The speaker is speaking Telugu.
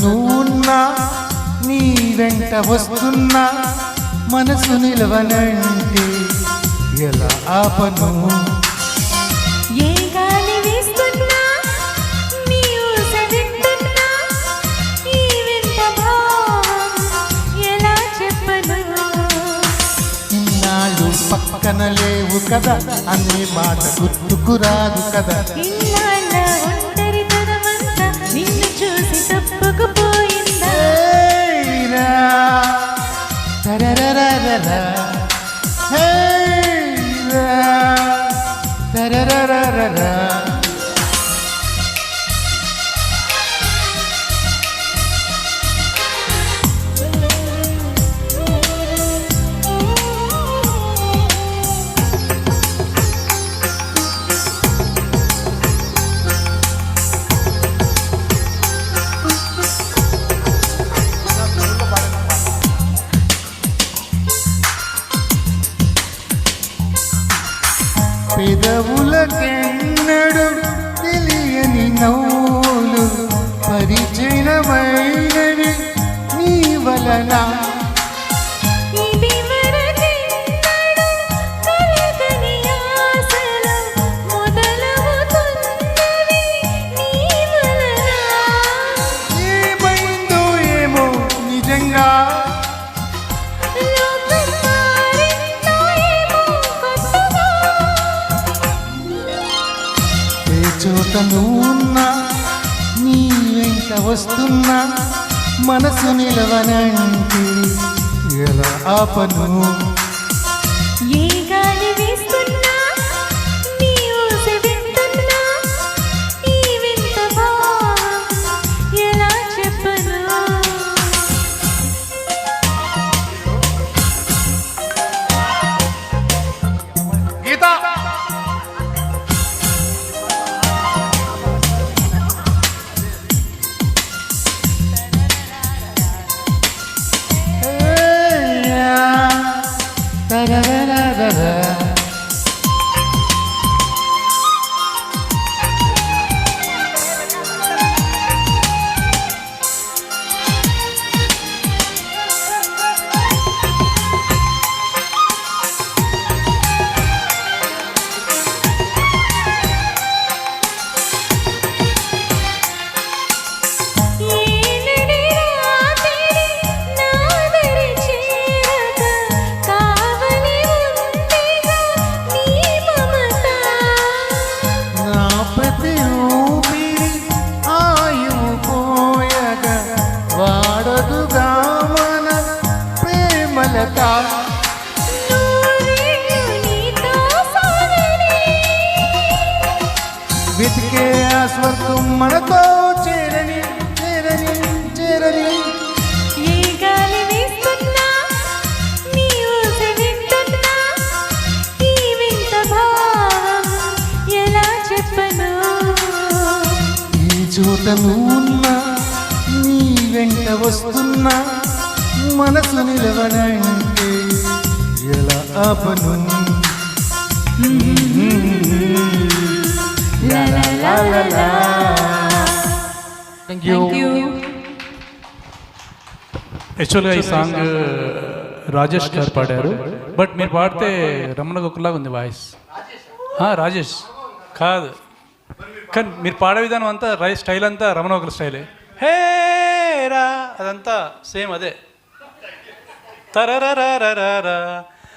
నువ్వున్నా నీ వెంట వస్తున్నా మనసు నిలవనంటే ఎలా ఆపను. ఏ గాలి వీస్తున్నా నీ ఊస వింటున్నా ఈ వింత భావం ఎలా చెప్పను. ఇన్నాళ్ళు పక్కన లేవు కదా అన్ని మాట గుర్తుకు రాదు కదా. ఇన్నాళ్ళ ఒంటరితనమంతా నిన్ను చూసి తప్పుకుపోయిందా. తరరరరరా తరరరరరా పెదవులకెన్నడు తెలియని నవ్వులు పరిచయమైనవి నీ వలన. ఇదివరకెన్నడూ కలగని ఆశలు మొదలవుతున్నవి నీ వలన. ఏమైందో ఏమో నిజంగా లోకం మారిందో ఏమో కొత్తగా. ఏ చోట నువ్వున్నా నీ వెంట వస్తున్నా మనసు నిలవనంటే ఎలా ఆపను. ఏ గాలి వీస్తున్నా నీ ఊస వింటున్నా ఈ వింత భావం ఎలా చెప్పను. గీత తరరరరరా ఏనడి రాత్రి నాదరి చేరక కావలి ఉందిగా నీ మమత. నా ప్రతి ఊపిరి ఆయువు పోయగా వాడదుగా మన ప్రేమలత. నూరేళ్ళు నీతో సాగని వెతికే ఆ స్వర్గం మనతో చేరని చేరని చేరని. ఏ గాలి వీస్తున్నా నీ ఊస వింటున్నా ఈ వింత భావం ఎలా చెప్పను. ఈ చోట నువ్వున్నా నీ వెంట వస్తున్నా మనసు నిలవనంటే ఎలా ఆపను. లా లా లా లా లా. Thank you. యాక్చువల్గా ఈ సాంగ్ రాజేష్ గారు పాడారు, బట్ మీరు పాడితే రమణ గొక్కలాగా ఉంది వాయిస్. రాజేష్ కాదు, కానీ మీరు పాడే విధానం అంతా స్టైల్ అంతా రమణ గొక్కల స్టైలే. హే రా అదంతా సేమ్ అదే. తరరరరరా